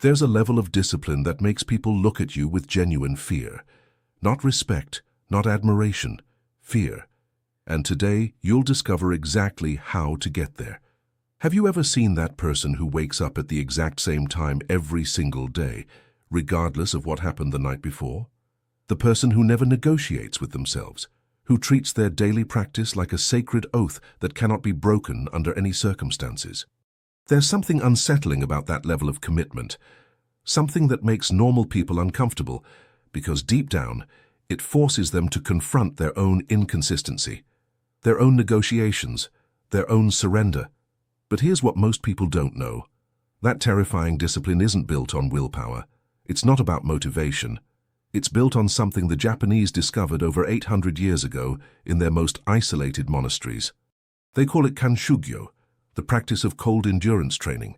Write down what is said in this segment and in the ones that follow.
There's a level of discipline that makes people look at you with genuine fear. Not respect, not admiration, fear. And today, you'll discover exactly how to get there. Have you ever seen that person who wakes up at the exact same time every single day, regardless of what happened the night before? The person who never negotiates with themselves, who treats their daily practice like a sacred oath that cannot be broken under any circumstances. There's something unsettling about that level of commitment, something that makes normal people uncomfortable, because deep down, it forces them to confront their own inconsistency, their own negotiations, their own surrender. But here's what most people don't know. That terrifying discipline isn't built on willpower. It's not about motivation. It's built on something the Japanese discovered over 800 years ago in their most isolated monasteries. They call it Kanshugyo, the practice of cold endurance training.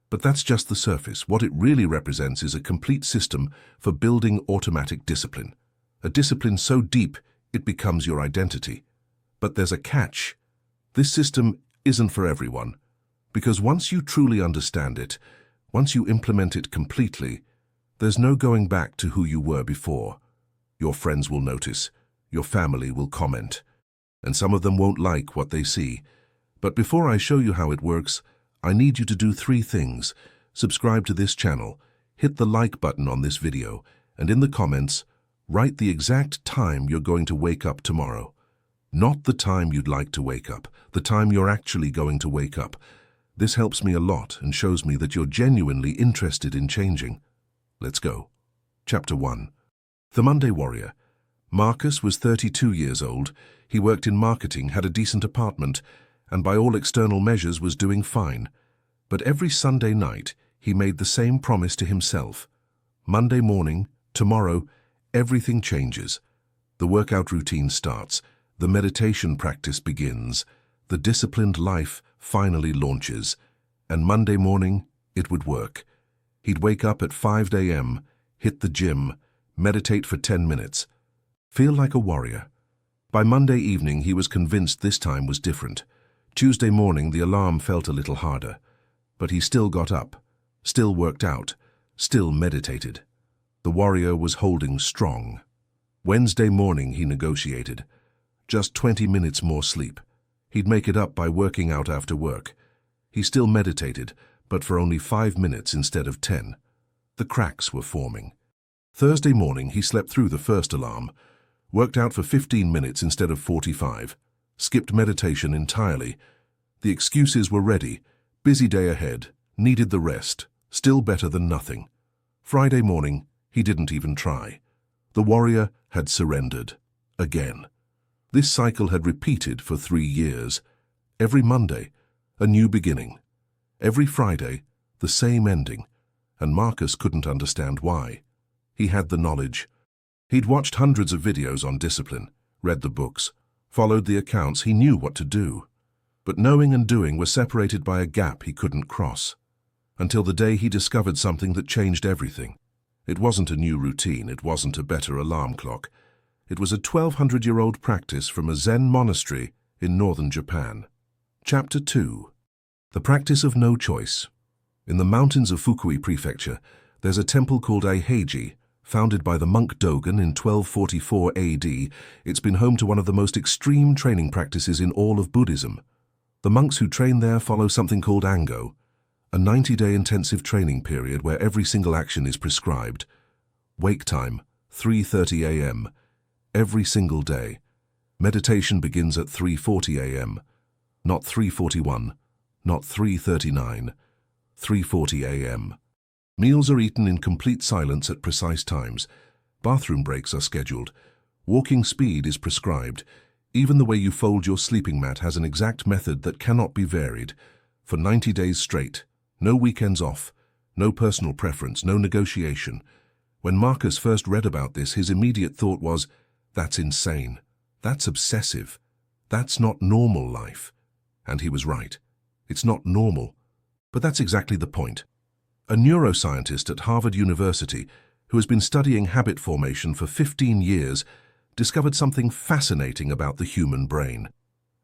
But that's just the surface. What it really represents is a complete system for building automatic discipline. A discipline so deep it becomes your identity. But there's a catch. This system isn't for everyone. Because once you truly understand it, once you implement it completely, there's no going back to who you were before. Your friends will notice, your family will comment, and some of them won't like what they see. But before I show you how it works, I need you to do 3 things. Subscribe to this channel, hit the like button on this video, and in the comments, write the exact time you're going to wake up tomorrow. Not the time you'd like to wake up, the time you're actually going to wake up. This helps me a lot and shows me that you're genuinely interested in changing. Let's go. Chapter 1. The Monday Warrior. Marcus was 32 years old. He worked in marketing, had a decent apartment, and by all external measures was doing fine. But every Sunday night, he made the same promise to himself. Monday morning, tomorrow, everything changes. The workout routine starts. The meditation practice begins. The disciplined life finally launches. And Monday morning, it would work. He'd wake up at 5 a.m., hit the gym, meditate for 10 minutes. Feel like a warrior. By Monday evening, he was convinced this time was different. Tuesday morning, the alarm felt a little harder. But he still got up, still worked out, still meditated. The warrior was holding strong. Wednesday morning, he negotiated. Just 20 minutes more sleep. He'd make it up by working out after work. He still meditated, but for only 5 minutes instead of 10. The cracks were forming. Thursday morning, he slept through the first alarm, worked out for 15 minutes instead of 45, skipped meditation entirely. The excuses were ready. Busy day ahead, needed the rest, still better than nothing. Friday morning, he didn't even try. The warrior had surrendered. Again. This cycle had repeated for 3 years. Every Monday, a new beginning. Every Friday, the same ending, and Marcus couldn't understand why. He had the knowledge. He'd watched hundreds of videos on discipline, read the books, followed the accounts. He knew what to do. But knowing and doing were separated by a gap he couldn't cross. Until the day he discovered something that changed everything. It wasn't a new routine, it wasn't a better alarm clock. It was a 1,200-year-old practice from a Zen monastery in northern Japan. Chapter 2. The practice of no choice. In the mountains of Fukui Prefecture, there's a temple called Eiheiji, founded by the monk Dogen in 1244 AD. It's been home to one of the most extreme training practices in all of Buddhism. The monks who train there follow something called Ango, a 90-day intensive training period where every single action is prescribed. Wake time, 3:30 a.m., every single day. Meditation begins at 3:40 a.m., not 3:41, not 3:39, 3:40 a.m. Meals are eaten in complete silence at precise times. Bathroom breaks are scheduled. Walking speed is prescribed. Even the way you fold your sleeping mat has an exact method that cannot be varied. For 90 days straight, no weekends off, no personal preference, no negotiation. When Marcus first read about this, his immediate thought was, that's insane. That's obsessive. That's not normal life. And he was right. It's not normal. But that's exactly the point. A neuroscientist at Harvard University, who has been studying habit formation for 15 years, discovered something fascinating about the human brain.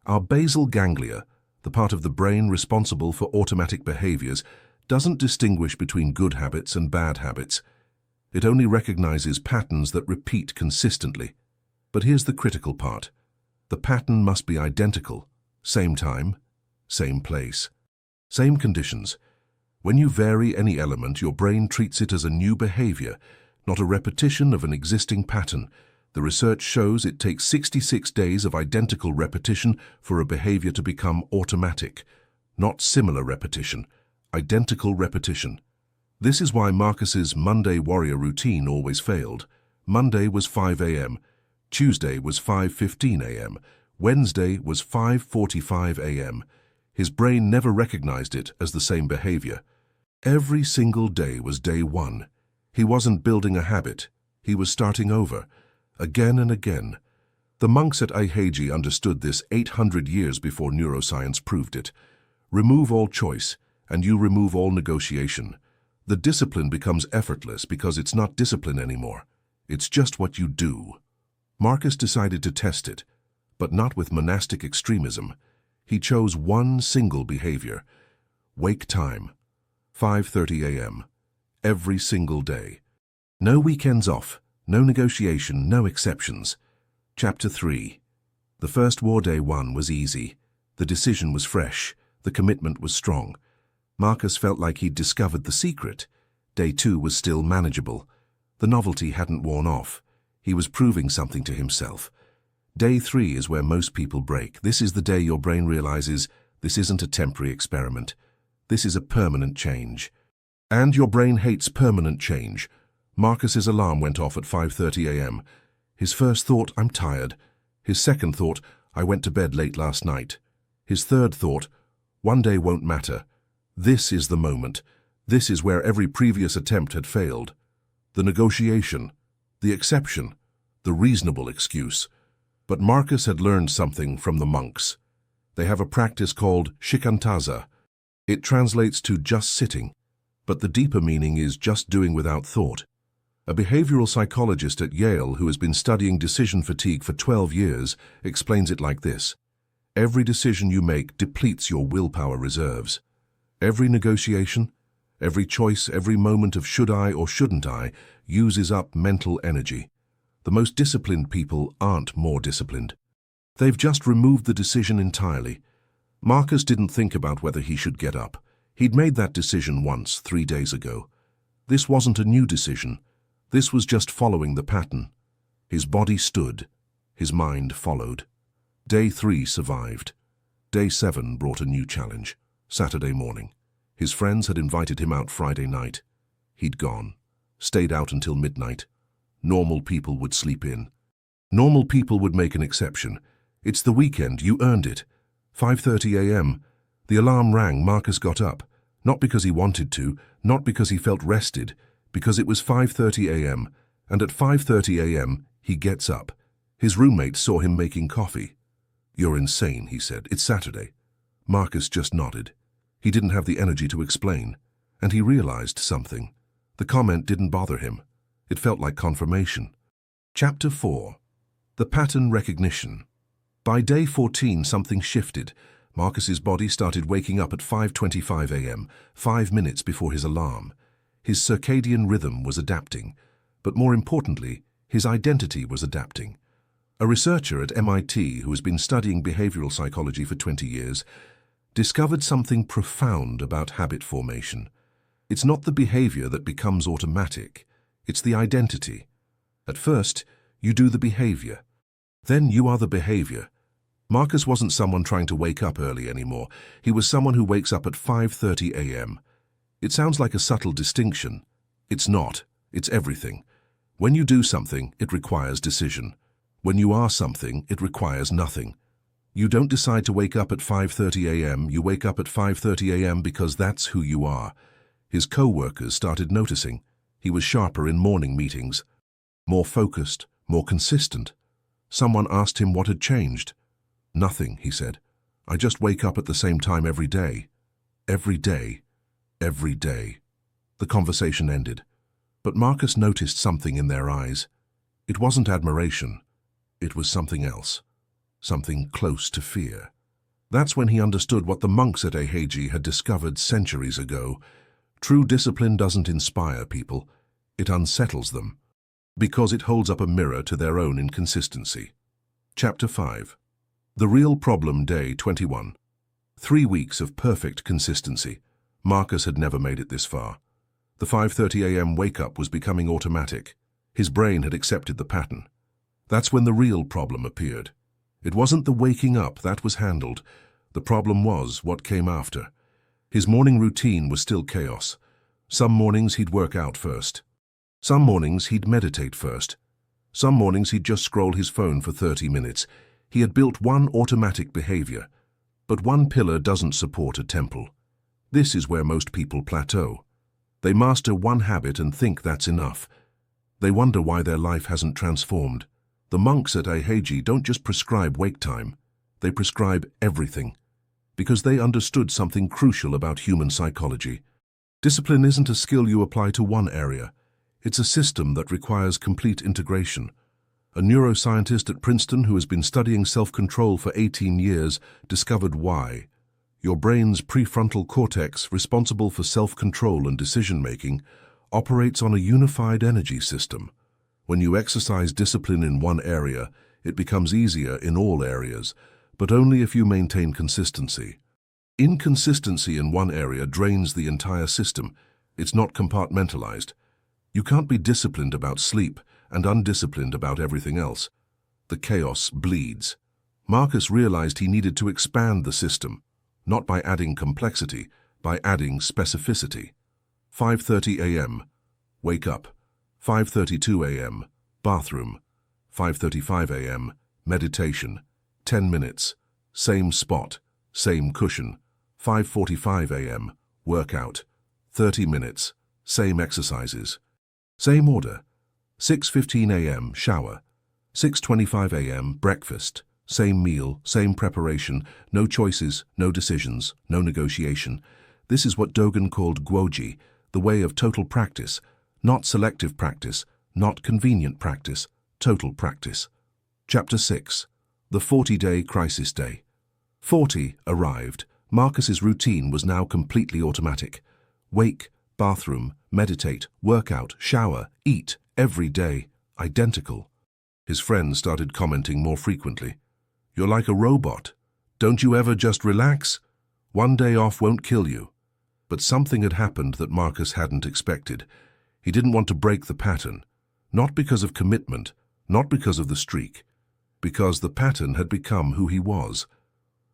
Our basal ganglia, the part of the brain responsible for automatic behaviors, doesn't distinguish between good habits and bad habits. It only recognizes patterns that repeat consistently. But here's the critical part. The pattern must be identical. Same time, same place, same conditions. When you vary any element, your brain treats it as a new behavior, not a repetition of an existing pattern. The research shows it takes 66 days of identical repetition for a behavior to become automatic. Not similar repetition, identical repetition. This is why Marcus's Monday warrior routine always failed. Monday was 5 a.m., Tuesday was 5:15 a.m., Wednesday was 5:45 a.m. His brain never recognized it as the same behavior. Every single day was day one. He wasn't building a habit. He was starting over, again and again. The monks at Eiheiji understood this 800 years before neuroscience proved it. Remove all choice, and you remove all negotiation. The discipline becomes effortless because it's not discipline anymore. It's just what you do. Marcus decided to test it, but not with monastic extremism. He chose one single behavior. Wake time, 5:30 a.m., every single day. No weekends off, no negotiation, no exceptions. Chapter 3. The first war day one was easy. The decision was fresh. The commitment was strong. Marcus felt like he'd discovered the secret. Day 2 was still manageable. The novelty hadn't worn off. He was proving something to himself. Day 3 is where most people break. This is the day your brain realizes this isn't a temporary experiment. This is a permanent change. And your brain hates permanent change. Marcus's alarm went off at 5:30 a.m. His first thought, I'm tired. His second thought, I went to bed late last night. His third thought, one day won't matter. This is the moment. This is where every previous attempt had failed. The negotiation, the exception, the reasonable excuse. But Marcus had learned something from the monks. They have a practice called shikantaza. It translates to just sitting, but the deeper meaning is just doing without thought. A behavioral psychologist at Yale who has been studying decision fatigue for 12 years explains it like this. Every decision you make depletes your willpower reserves. Every negotiation, every choice, every moment of should I or shouldn't I uses up mental energy. The most disciplined people aren't more disciplined. They've just removed the decision entirely. Marcus didn't think about whether he should get up. He'd made that decision once, 3 days ago. This wasn't a new decision. This was just following the pattern. His body stood. His mind followed. Day 3 survived. Day 7 brought a new challenge. Saturday morning. His friends had invited him out Friday night. He'd gone. Stayed out until midnight. Normal people would sleep in. Normal people would make an exception. It's the weekend, you earned it. 5:30 a.m. The alarm rang, Marcus got up. Not because he wanted to, not because he felt rested, because it was 5:30 a.m., and at 5:30 a.m. he gets up. His roommate saw him making coffee. You're insane, he said. It's Saturday. Marcus just nodded. He didn't have the energy to explain, and he realized something. The comment didn't bother him. It felt like confirmation. Chapter 4. The Pattern Recognition. By day 14, something shifted. Marcus's body started waking up at 5:25 a.m., 5 minutes before his alarm. His circadian rhythm was adapting, but more importantly, his identity was adapting. A researcher at MIT who has been studying behavioral psychology for 20 years discovered something profound about habit formation. It's not the behavior that becomes automatic. It's the identity. At first, you do the behavior. Then you are the behavior. Marcus wasn't someone trying to wake up early anymore. He was someone who wakes up at 5:30 a.m. It sounds like a subtle distinction. It's not. It's everything. When you do something, it requires decision. When you are something, it requires nothing. You don't decide to wake up at 5:30 a.m. You wake up at 5:30 a.m. because that's who you are. His co-workers started noticing. He was sharper in morning meetings, more focused, more consistent. Someone asked him what had changed. Nothing, he said. I just wake up at the same time every day. Every day. Every day. The conversation ended. But Marcus noticed something in their eyes. It wasn't admiration. It was something else. Something close to fear. That's when he understood what the monks at Eiheiji had discovered centuries ago. True discipline doesn't inspire people, it unsettles them, because it holds up a mirror to their own inconsistency. Chapter 5. The Real Problem, Day 21. 3 weeks of perfect consistency. Marcus had never made it this far. The 5:30 a.m. wake-up was becoming automatic. His brain had accepted the pattern. That's when the real problem appeared. It wasn't the waking up, that was handled. The problem was what came after. His morning routine was still chaos. Some mornings he'd work out first. Some mornings he'd meditate first. Some mornings he'd just scroll his phone for 30 minutes. He had built one automatic behavior. But one pillar doesn't support a temple. This is where most people plateau. They master one habit and think that's enough. They wonder why their life hasn't transformed. The monks at Eiheiji don't just prescribe wake time. They prescribe everything. Because they understood something crucial about human psychology. Discipline isn't a skill you apply to one area. It's a system that requires complete integration. A neuroscientist at Princeton who has been studying self-control for 18 years discovered why. Your brain's prefrontal cortex, responsible for self-control and decision-making, operates on a unified energy system. When you exercise discipline in one area, it becomes easier in all areas, but only if you maintain consistency. Inconsistency in one area drains the entire system. It's not compartmentalized. You can't be disciplined about sleep and undisciplined about everything else. The chaos bleeds. Marcus realized he needed to expand the system, not by adding complexity, by adding specificity. 5:30 a.m. Wake up. 5:32 a.m. Bathroom. 5:35 a.m. Meditation. 10 minutes. Same spot. Same cushion. 5:45 a.m. Workout. 30 minutes. Same exercises. Same order. 6:15 a.m. Shower. 6:25 a.m. Breakfast. Same meal, same preparation, no choices, no decisions, no negotiation. This is what Dogen called Gwoji, the way of total practice, not selective practice, not convenient practice, total practice. Chapter 6. The 40-Day Crisis Day. 40 arrived. Marcus's routine was now completely automatic. Wake, bathroom, meditate, workout, shower, eat, every day, identical. His friends started commenting more frequently. You're like a robot. Don't you ever just relax? One day off won't kill you. But something had happened that Marcus hadn't expected. He didn't want to break the pattern. Not because of commitment, not because of the streak. Because the pattern had become who he was.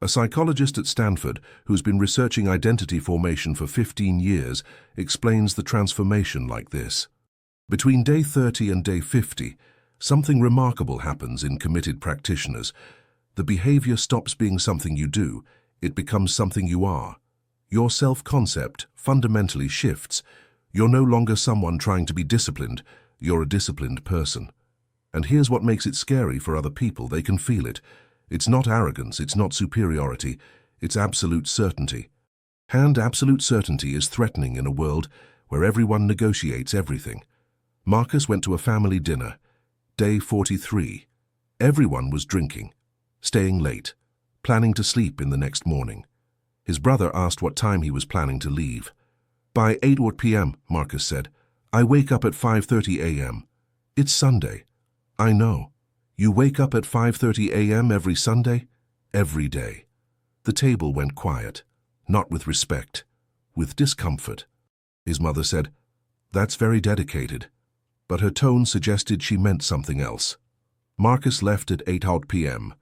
A psychologist at Stanford, who's been researching identity formation for 15 years, explains the transformation like this. Between day 30 and day 50, something remarkable happens in committed practitioners. The behavior stops being something you do, it becomes something you are. Your self-concept fundamentally shifts. You're no longer someone trying to be disciplined, you're a disciplined person. And here's what makes it scary for other people, they can feel it. It's not arrogance, it's not superiority, it's absolute certainty. And absolute certainty is threatening in a world where everyone negotiates everything. Marcus went to a family dinner. Day 43. Everyone was drinking. Staying late, planning to sleep in the next morning. His brother asked what time he was planning to leave. By 8 p.m., Marcus said. I wake up at 5:30 a.m. It's Sunday. I know. You wake up at 5:30 a.m. every Sunday? Every day. The table went quiet, not with respect, with discomfort. His mother said, That's very dedicated. But her tone suggested she meant something else. Marcus left at 8 p.m.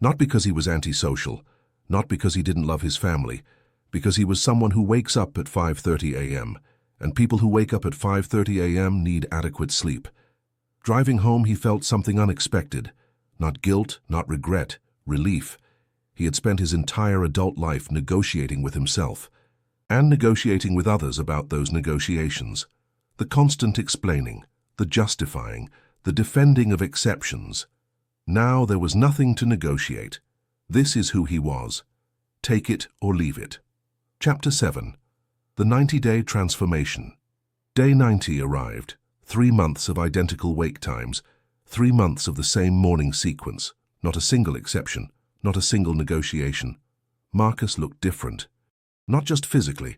Not because he was antisocial, not because he didn't love his family, because he was someone who wakes up at 5:30 a.m., and people who wake up at 5:30 a.m. need adequate sleep. Driving home, he felt something unexpected. Not guilt, not regret, relief. He had spent his entire adult life negotiating with himself, and negotiating with others about those negotiations. The constant explaining, the justifying, the defending of exceptions. Now there was nothing to negotiate. This is who he was. Take it or leave it. Chapter 7. The 90-Day Transformation. Day 90 arrived. 3 months of identical wake times. 3 months of the same morning sequence. Not a single exception. Not a single negotiation. Marcus looked different. Not just physically.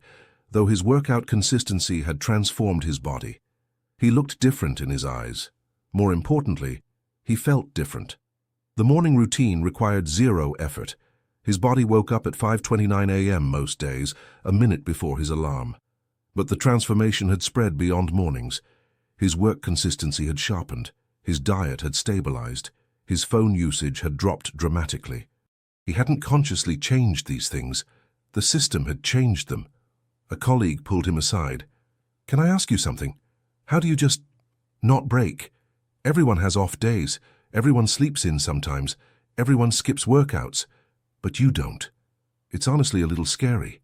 though his workout consistency had transformed his body. He looked different in his eyes. More importantly, he felt different. The morning routine required zero effort. His body woke up at 5:29 a.m. most days, a minute before his alarm. But the transformation had spread beyond mornings. His work consistency had sharpened. His diet had stabilized. His phone usage had dropped dramatically. He hadn't consciously changed these things. The system had changed them. A colleague pulled him aside. "Can I ask you something? How do you just not break? Everyone has off days. Everyone sleeps in sometimes. Everyone skips workouts. But you don't. It's honestly a little scary."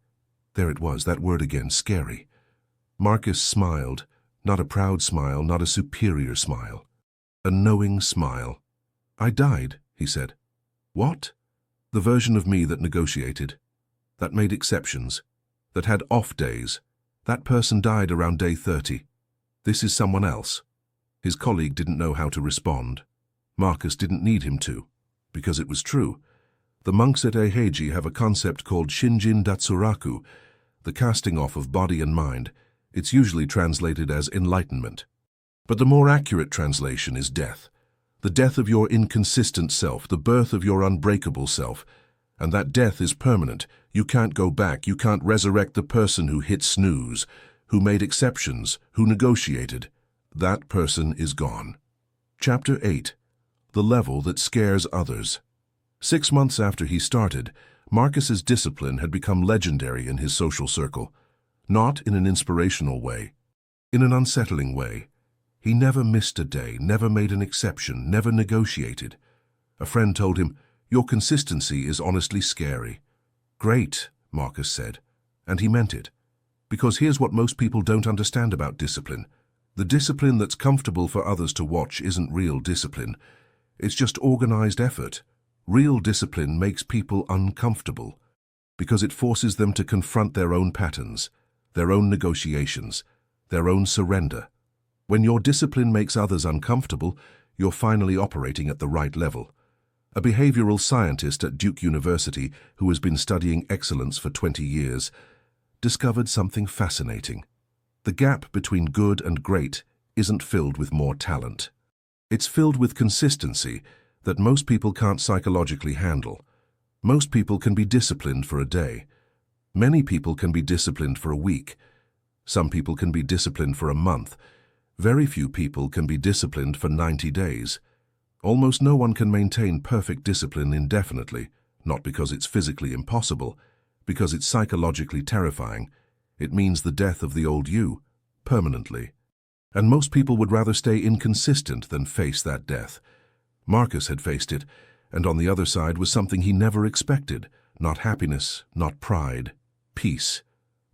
There it was, that word again, scary. Marcus smiled, not a proud smile, not a superior smile. A knowing smile. "I died," he said. "What?" "The version of me that negotiated, that made exceptions, that had off days. That person died around day 30. This is someone else." His colleague didn't know how to respond. Marcus didn't need him to, because it was true. The monks at Eiheiji have a concept called Shinjin Datsuraku, the casting off of body and mind. It's usually translated as enlightenment. But the more accurate translation is death. The death of your inconsistent self, the birth of your unbreakable self. And that death is permanent. You can't go back. You can't resurrect the person who hit snooze, who made exceptions, who negotiated. That person is gone. Chapter 8. The Level That Scares Others. 6 months after he started, Marcus's discipline had become legendary in his social circle. Not in an inspirational way, in an unsettling way. He never missed a day, never made an exception, never negotiated. A friend told him, "Your consistency is honestly scary." "Great," Marcus said, and he meant it. Because here's what most people don't understand about discipline. The discipline that's comfortable for others to watch isn't real discipline. It's just organized effort. Real discipline makes people uncomfortable because it forces them to confront their own patterns, their own negotiations, their own surrender. When your discipline makes others uncomfortable, you're finally operating at the right level. A behavioral scientist at Duke University, who has been studying excellence for 20 years, discovered something fascinating. The gap between good and great isn't filled with more talent. It's filled with consistency that most people can't psychologically handle. Most people can be disciplined for a day. Many people can be disciplined for a week. Some people can be disciplined for a month. Very few people can be disciplined for 90 days. Almost no one can maintain perfect discipline indefinitely, not because it's physically impossible, because it's psychologically terrifying. It means the death of the old you, permanently. And most people would rather stay inconsistent than face that death. Marcus had faced it, and on the other side was something he never expected. Not happiness, not pride. Peace.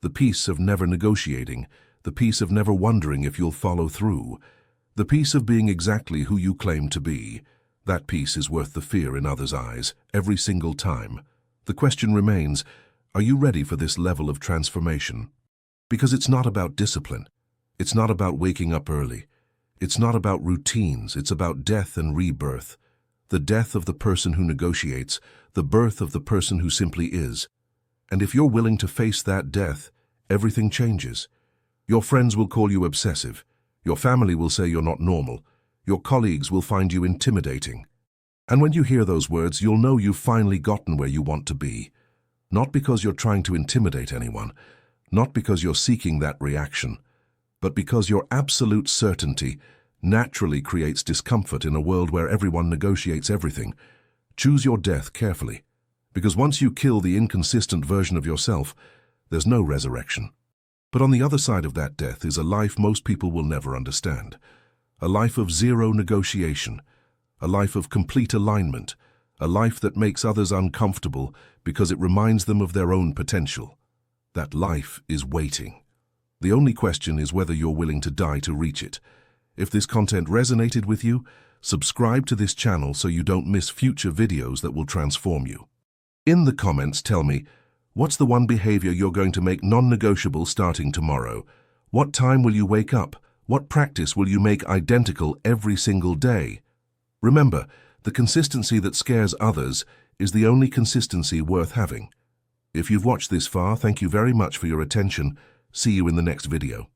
The peace of never negotiating. The peace of never wondering if you'll follow through. The peace of being exactly who you claim to be. That peace is worth the fear in others' eyes, every single time. The question remains, are you ready for this level of transformation? Because it's not about discipline. It's not about waking up early. It's not about routines. It's about death and rebirth. The death of the person who negotiates, the birth of the person who simply is. And if you're willing to face that death, everything changes. Your friends will call you obsessive. Your family will say you're not normal. Your colleagues will find you intimidating. And when you hear those words, you'll know you've finally gotten where you want to be. Not because you're trying to intimidate anyone, not because you're seeking that reaction, but because your absolute certainty naturally creates discomfort in a world where everyone negotiates everything. Choose your death carefully, because once you kill the inconsistent version of yourself, there's no resurrection. But on the other side of that death is a life most people will never understand. A life of zero negotiation, a life of complete alignment, a life that makes others uncomfortable because it reminds them of their own potential. That life is waiting. The only question is whether you're willing to die to reach it. If this content resonated with you, subscribe to this channel so you don't miss future videos that will transform you. In the comments, tell me, what's the one behavior you're going to make non-negotiable starting tomorrow? What time will you wake up? What practice will you make identical every single day? Remember, the consistency that scares others is the only consistency worth having. If you've watched this far, thank you very much for your attention. See you in the next video.